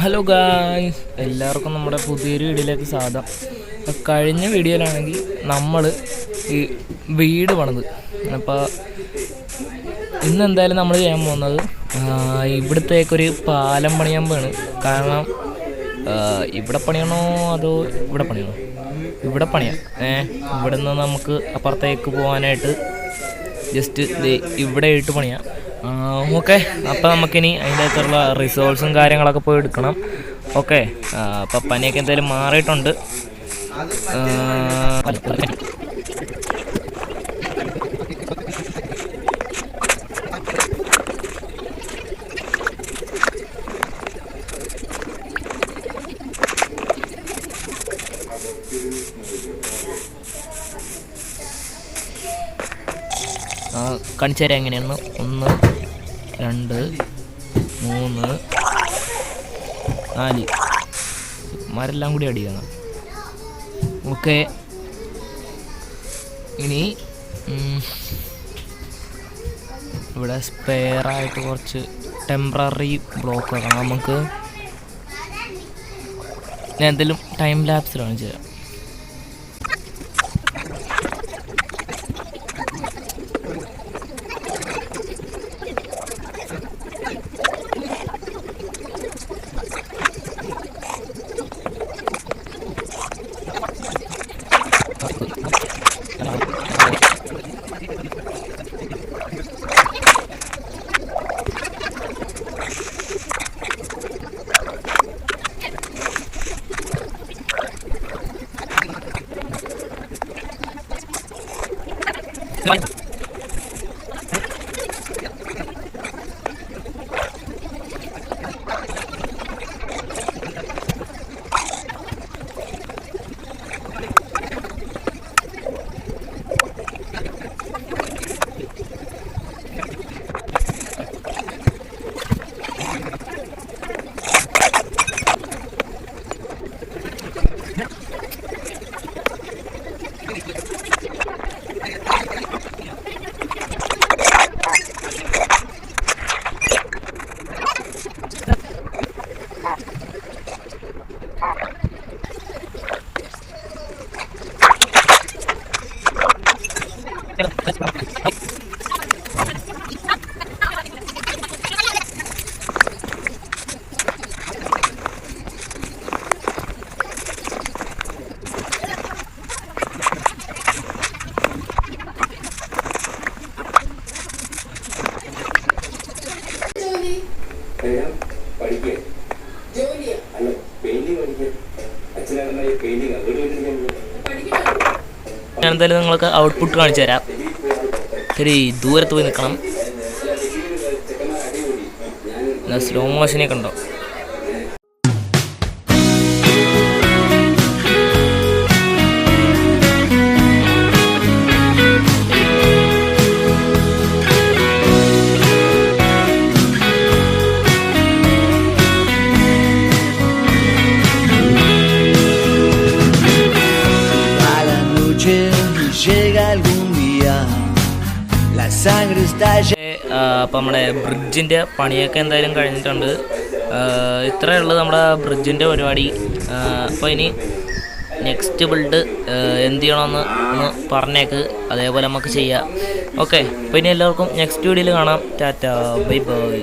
Hello guys, എല്ലാവർക്കും നമ്മുടെ പുതിയൊരു വീഡിയോയിലേക്ക് സ്വാഗതം. കഴിഞ്ഞ വീഡിയോയിലാണെങ്കിൽ നമ്മൾ ഈ വീട് പണിത്, അപ്പോൾ ഇന്നെന്തായാലും നമ്മൾ ചെയ്യാൻ പോകുന്നത് ഇവിടത്തേക്കൊരു പാലം പണിയാൻ പോവാണ്. കാരണം ഇവിടെ പണിയണോ അതോ ഇവിടെ പണിയണോ? ഇവിടെ പണിയാം. ഇവിടെ നിന്ന് നമുക്ക് അപ്പുറത്തേക്ക് പോകാനായിട്ട് ജസ്റ്റ് ഇവിടെ ഇട്ട് പണിയാം. ഓക്കെ, അപ്പോൾ നമുക്കിനി അതിൻ്റെ അകത്തുള്ള റിസോഴ്സും കാര്യങ്ങളൊക്കെ പോയി എടുക്കണം. ഓക്കെ, അപ്പോൾ പനിയൊക്കെ എന്തായാലും മാറിയിട്ടുണ്ട്. കാണിച്ചു തരാം എങ്ങനെയാണ്. 1 2 3 4 മരെല്ലാം കൂടി അടിക്കണം. ഓക്കെ, ഇനി ഇവിടെ സ്പെയറായിട്ട് കുറച്ച് ടെമ്പററി ബ്ലോക്ക് വെക്കണം നമുക്ക്. ഞാൻ എന്തെങ്കിലും ടൈം ലാപ്സിൽ കാണിച്ചു തരാം. ഞാൻ എന്തായാലും നിങ്ങൾക്ക് ഔട്ട്പുട്ട് കാണിച്ചു തരാം. ശരി, ദൂരത്ത് പോയി നിൽക്കണം. സ്ലോ മോഷനൊക്കെ ഉണ്ടോ? അപ്പം നമ്മുടെ ബ്രിഡ്ജിൻ്റെ പണിയൊക്കെ എന്തായാലും കഴിഞ്ഞിട്ടുണ്ട്. ഇത്രയേ ഉള്ളൂ നമ്മുടെ ബ്രിഡ്ജിൻ്റെ പരിപാടി. അപ്പോൾ ഇനി നെക്സ്റ്റ് ബിൽഡ് എന്ത് ചെയ്യണമെന്ന് ഒന്ന് പറഞ്ഞേക്ക്, അതേപോലെ നമുക്ക് ചെയ്യാം. ഓക്കെ, അപ്പോൾ ഇനി എല്ലാവർക്കും നെക്സ്റ്റ് വീഡിയോയിൽ കാണാം. Tata, bye bye.